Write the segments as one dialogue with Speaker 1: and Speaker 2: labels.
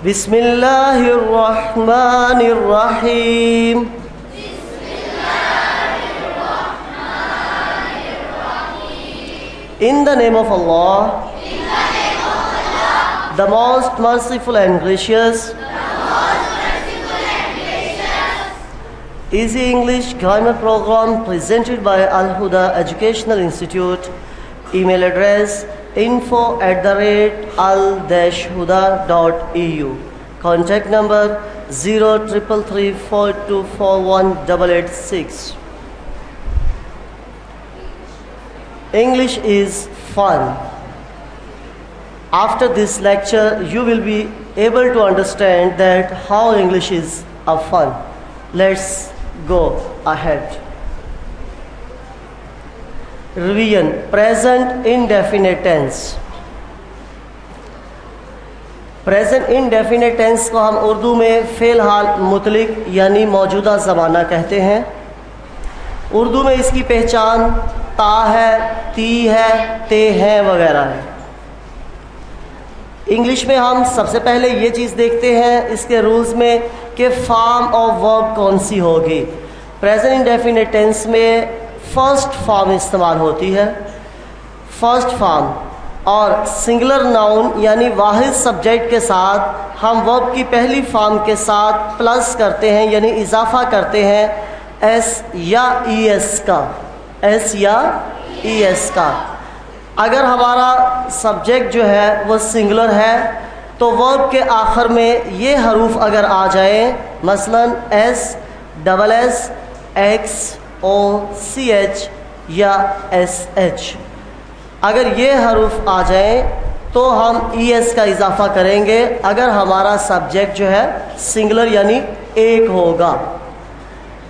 Speaker 1: बिस्मिल्लाहिर्रहमानिर्रहीम। In the name of Allah, the most merciful and gracious. Easy English Grammar Program presented by Al Huda Educational Institute. Email address info@al-huda.eu. Contact number 033342418886. English is fun. After this lecture, you will be able to understand that how English is a fun. Let's go ahead. Revision. Present indefinite tense. Present indefinite tense को हम उर्दू में फ़िलहाल मुतलिक यानी मौजूदा ज़माना कहते हैं। उर्दू में इसकी पहचान ता है, ती है, ते है वगैरह है। इंग्लिश में हम सबसे पहले ये चीज़ देखते हैं इसके रूल्स में कि फॉर्म ऑफ वर्ब कौन सी होगी। प्रेजेंट इनडेफिनेट टेंस में फर्स्ट फॉर्म इस्तेमाल होती है। फर्स्ट फॉर्म और सिंगुलर नाउन यानी वाहिद सब्जेक्ट के साथ हम वर्ब की पहली फॉर्म के साथ प्लस करते हैं यानी इजाफा करते हैं एस या ई एस का, एस या ई एस का। अगर हमारा सब्जेक्ट जो है वो सिंगुलर है तो वर्ब के आखिर में ये हरूफ अगर आ जाए, मसलन एस, डबल एस, एक्स, ओ, सी एच या एस एच, अगर ये हरूफ आ जाए तो हम ई एस का इजाफा करेंगे अगर हमारा सब्जेक्ट जो है सिंगुलर यानी एक होगा।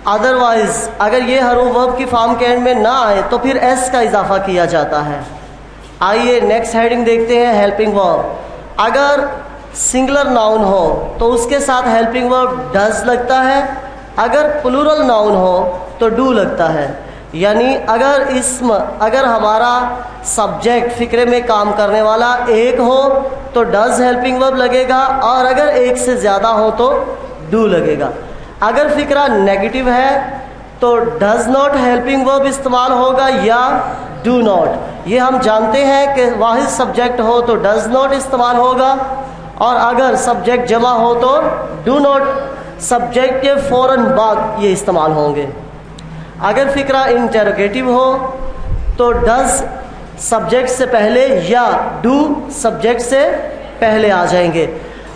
Speaker 1: अदरवाइज अगर ये हरूफ वर्ब की फॉर्म के एंड में ना आए तो फिर एस का इजाफा किया जाता है। आइए नेक्स्ट हेडिंग देखते हैं, हेल्पिंग वर्ब। अगर सिंगुलर नाउन हो तो उसके साथ हेल्पिंग वर्ब डज लगता है, अगर प्लूरल नाउन हो तो डू लगता है। यानी अगर हमारा सब्जेक्ट फिक्रे में काम करने वाला एक हो तो डज हेल्पिंग वर्ब लगेगा और अगर एक से ज़्यादा हो तो डू लगेगा। अगर फिक्रा नेगेटिव है तो डज नॉट हेल्पिंग वर्ब इस्तेमाल होगा या डू नॉट। ये हम जानते हैं कि वाहिद सब्जेक्ट हो तो डज नॉट इस्तेमाल होगा और अगर सब्जेक्ट जमा हो तो डू नॉट सब्जेक्ट के फ़ौरन बाद ये इस्तेमाल होंगे। अगर फिक्रा इंटरोगेटिव हो तो डज सब्जेक्ट से पहले या डू सब्जेक्ट से पहले आ जाएंगे।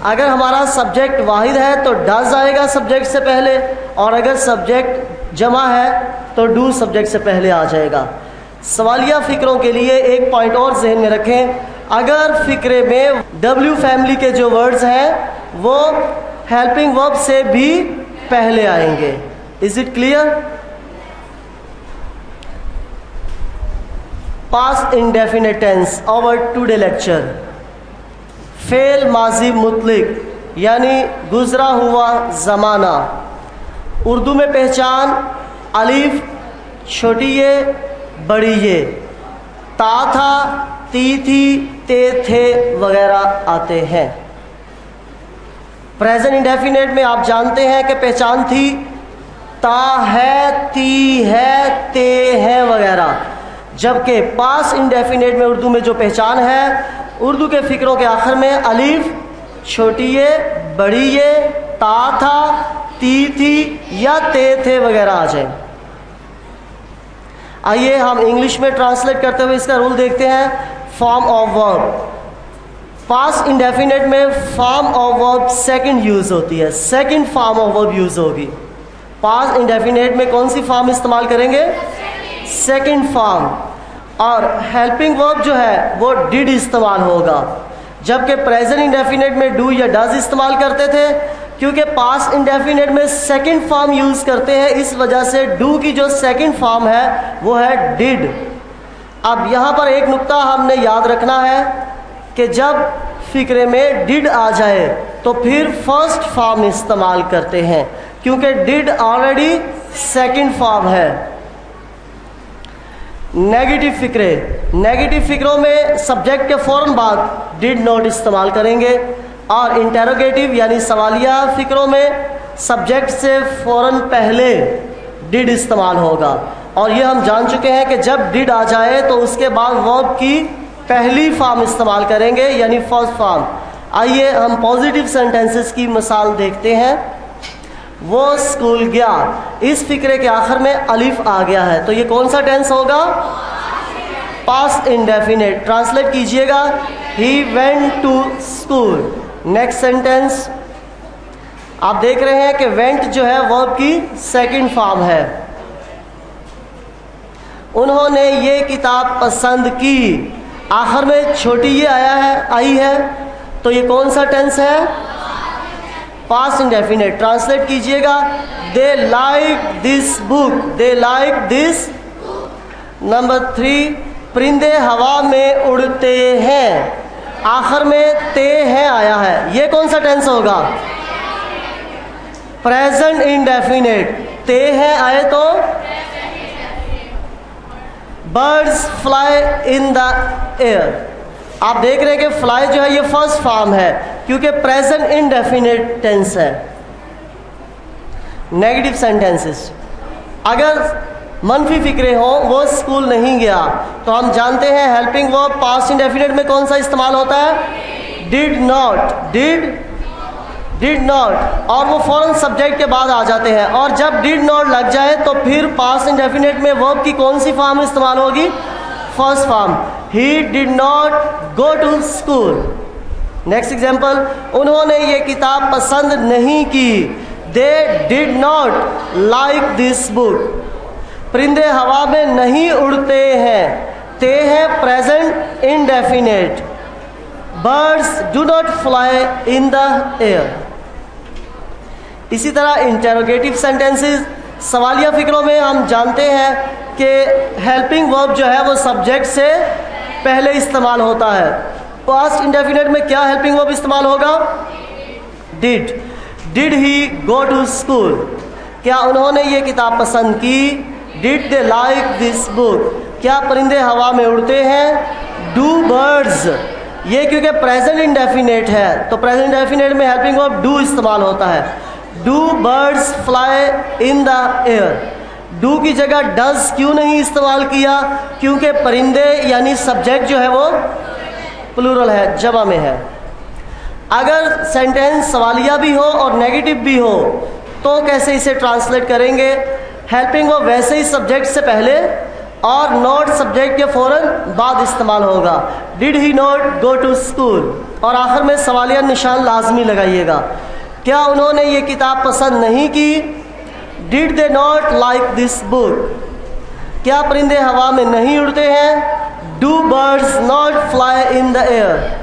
Speaker 1: अगर हमारा सब्जेक्ट वाहिद है तो डज आएगा सब्जेक्ट से पहले और अगर सब्जेक्ट जमा है तो डू सब्जेक्ट से पहले आ जाएगा। सवालिया फ़िक्रों के लिए एक पॉइंट और जहन में रखें, अगर फ़िक्रे में डब्ल्यू फैमिली के जो वर्ड्स हैं वो हेल्पिंग वर्ब से भी पहले आएंगे। Is it clear? Past indefinite tense, our today lecture. फेल माजी मुतलिक यानी गुजरा हुआ ज़माना। उर्दू में पहचान अलीफ, छोटी ये, बड़ी ये, ता था, ती थी, ते थे वगैरह आते हैं। प्रेजेंट इंडेफिनेट में आप जानते हैं कि पहचान थी ता है, ती है, ते है वगैरह, जबकि पास्ट इंडेफिनेट में उर्दू में जो पहचान है उर्दू के फ़िक्रों के आखिर में अलीफ, छोटी ये, बड़ी ये, ता था, ती थी या ते थे वगैरह आ जाए। आइए हम इंग्लिश में ट्रांसलेट करते हुए इसका रूल देखते हैं। Form of verb. Past indefinite में form of verb second use होती है, second form of verb use होगी। पास्ट इंडेफिनेट में कौन सी फॉर्म इस्तेमाल करेंगे? Second form. और हेल्पिंग वर्ब जो है वो डिड इस्तेमाल होगा, जबकि प्रेजेंट इंडेफिनेट में डू या डज इस्तेमाल करते थे। क्योंकि पास्ट इंडेफिनेट में सेकंड फॉर्म यूज़ करते हैं, इस वजह से डू की जो सेकंड फॉर्म है वो है डिड। अब यहाँ पर एक नुक्ता हमने याद रखना है कि जब फिक्रे में डिड आ जाए तो फिर फर्स्ट फॉर्म इस्तेमाल करते हैं, क्योंकि डिड ऑलरेडी सेकंड फॉर्म है। नेगेटिव फिक्रे, नेगेटिव फिक्रों में सब्जेक्ट के फ़ौरन बाद डिड नॉट इस्तेमाल करेंगे और इंटेरोगेटिव यानी सवालिया फिक्रों में सब्जेक्ट से फ़ौरन पहले डिड इस्तेमाल होगा। और ये हम जान चुके हैं कि जब डिड आ जाए तो उसके बाद वर्ब की पहली फॉर्म इस्तेमाल करेंगे यानी फर्स्ट फॉर्म। आइए हम पॉजिटिव सेंटेंसेस की मिसाल देखते हैं। वो स्कूल गया, इस फिक्रे के आखिर में अलिफ आ गया है, तो ये कौन सा टेंस होगा? Past indefinite. ट्रांसलेट कीजिएगा, he went to school. Next sentence आप देख रहे हैं कि वेंट जो है वर्ब की सेकंड फॉर्म है। उन्होंने ये किताब पसंद की, आखिर में छोटी ये आई है, तो ये कौन सा टेंस है? Past indefinite. ट्रांसलेट कीजिएगा, दे like this book, they like this. Number 3, परिंदे हवा में उड़ते हैं, आखिर में ते है आया है, ये कौन सा टेंस होगा? Present indefinite. ते है आए तो birds fly in the air. आप देख रहे हैं कि फ्लाई जो है ये फर्स्ट फॉर्म है क्योंकि प्रेजेंट इंडेफिनिट टेंस है। नेगेटिव सेंटेंसेस, अगर मनफी फिक्रे हो, वो स्कूल नहीं गया, तो हम जानते हैं हेल्पिंग वर्ब पास्ट इंडेफिनिट में कौन सा इस्तेमाल होता है? Did not. डिड नॉट, और वो फौरन सब्जेक्ट के बाद आ जाते हैं। और जब डिड नॉट लग जाए तो फिर पास्ट इंडेफिनिट में वर्ब की कौन सी फॉर्म इस्तेमाल होगी? First form. He did not go to school. Next example, उन्होंने ये किताब पसंद नहीं की, they did not like this book. परिंदे हवा में नहीं उड़ते हैं, ते है present indefinite. Birds do not fly in the air. इसी तरह इंटेरोगेटिव सेंटेंसेस, सवालिया फिक्रों में हम जानते हैं कि हेल्पिंग वर्ब जो है वो सब्जेक्ट से पहले इस्तेमाल होता है। पास्ट इंडेफिनिट में क्या हेल्पिंग वर्ब इस्तेमाल होगा? Did. Did he go to school, क्या उन्होंने ये किताब पसंद की? Did they like this book, क्या परिंदे हवा में उड़ते हैं? डू बर्ड्स, ये क्योंकि प्रेजेंट इंडेफिनिट है तो प्रेजेंट इंडेफिनिट में हेल्पिंग वर्ब डू इस्तेमाल होता है। Do birds fly in the air. Do की जगह डज क्यों नहीं इस्तेमाल किया? क्योंकि परिंदे यानी सब्जेक्ट जो है वो प्लूरल है, जमा में है। अगर सेंटेंस सवालिया भी हो और नेगेटिव भी हो तो कैसे इसे ट्रांसलेट करेंगे? हेल्पिंग वर्ब वैसे ही सब्जेक्ट से पहले और नॉट सब्जेक्ट के फौरन बाद इस्तेमाल होगा। Did he not go to school, और आखिर में सवालिया निशान लाजमी लगाइएगा। क्या उन्होंने ये किताब पसंद नहीं की? Did they not like this book. क्या परिंदे हवा में नहीं उड़ते हैं? Do birds not fly in the air.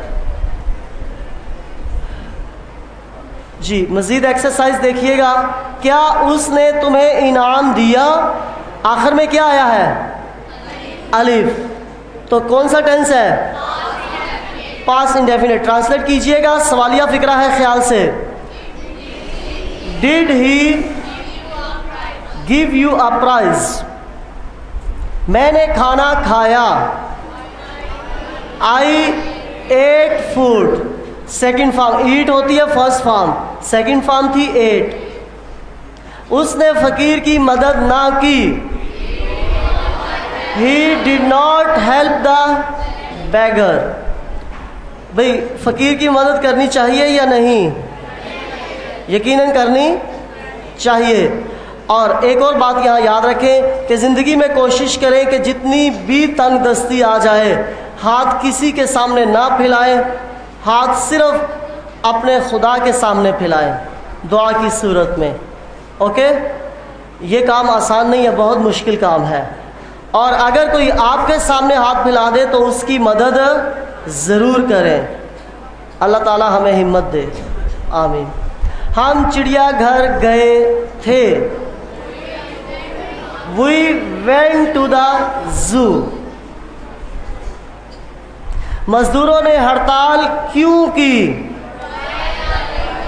Speaker 1: जी, मजीद एक्सरसाइज देखिएगा। क्या उसने तुम्हें इनाम दिया, आखिर में क्या आया है? अलिफ, तो कौन सा टेंस है? Past indefinite. ट्रांसलेट कीजिएगा, सवालिया फिक्रा है ख्याल से। Did he give you a prize, मैंने खाना खाया। I ate food, second form. Eat होती है फर्स्ट फॉर्म, सेकंड फॉर्म थी एट। उसने फकीर की मदद ना की, he did not help the beggar. भाई फकीर की मदद करनी चाहिए या नहीं? यकीनन करनी चाहिए। और एक और बात यहाँ याद रखें कि ज़िंदगी में कोशिश करें कि जितनी भी तंग दस्ती आ जाए, हाथ किसी के सामने ना फैलाएं, हाथ सिर्फ अपने खुदा के सामने फैलाएं दुआ की सूरत में। ओके, ये काम आसान नहीं है, बहुत मुश्किल काम है। और अगर कोई आपके सामने हाथ फैला दे तो उसकी मदद ज़रूर करें। अल्लाह ताला हमें हिम्मत दे, आमीन। हम चिड़ियाघर गए थे, we went to the zoo. मजदूरों ने हड़ताल क्यों की?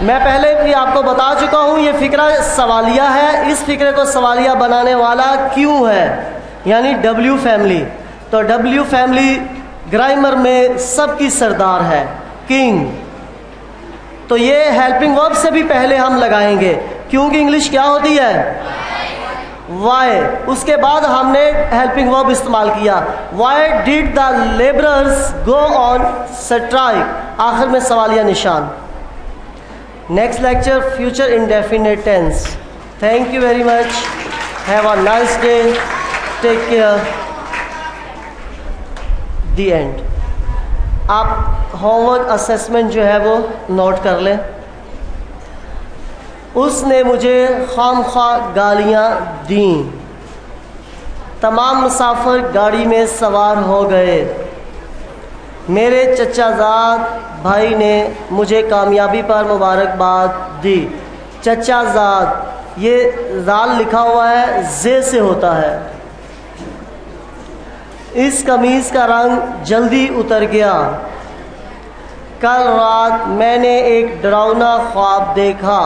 Speaker 1: मैं पहले भी आपको बता चुका हूँ, ये फिक्रा सवालिया है। इस फिक्रे को सवालिया बनाने वाला क्यों है, यानी डब्ल्यू फैमिली। तो डब्ल्यू फैमिली ग्रामर में सबकी सरदार है, किंग। तो ये हेल्पिंग वर्ब से भी पहले हम लगाएंगे, क्योंकि इंग्लिश क्या होती है, वाई। उसके बाद हमने हेल्पिंग वर्ब इस्तेमाल किया, why did the labourers go on strike, आखिर में सवालिया निशान। Next lecture future indefinite tense. Thank you very much, have a nice day, take care, the end. आप होमवर्क असेसमेंट जो है वो नोट कर लें। उसने मुझे खामखा गालियाँ दी। तमाम मुसाफिर गाड़ी में सवार हो गए। मेरे चचाजाद भाई ने मुझे कामयाबी पर मुबारकबाद दी। चचाजाद, ये जाल लिखा हुआ है, जे से होता है। इस कमीज़ का रंग जल्दी उतर गया। कल रात मैंने एक डरावना ख्वाब देखा।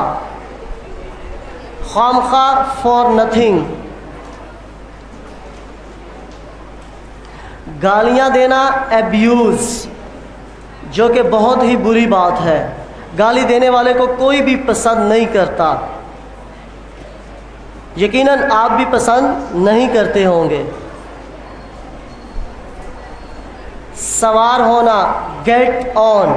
Speaker 1: खामखा फॉर नथिंग। गालियां देना एब्यूज, जो कि बहुत ही बुरी बात है। गाली देने वाले को कोई भी पसंद नहीं करता। यकीनन आप भी पसंद नहीं करते होंगे। सवार होना, गेट ऑन।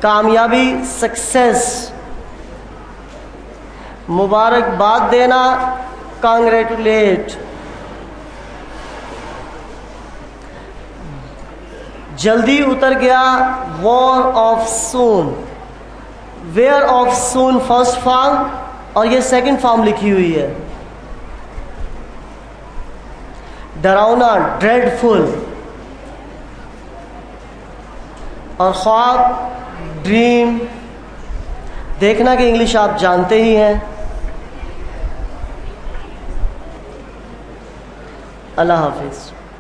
Speaker 1: कामयाबी, सक्सेस। मुबारकबाद देना, कांग्रेचुलेट। जल्दी उतर गया, wore off soon. Wear off soon first form और ये सेकंड फॉर्म लिखी हुई है। डरावना, ड्रेडफुल। और ख्वाब, ड्रीम। देखना कि इंग्लिश आप जानते ही हैं। अल्लाह हाफिज़।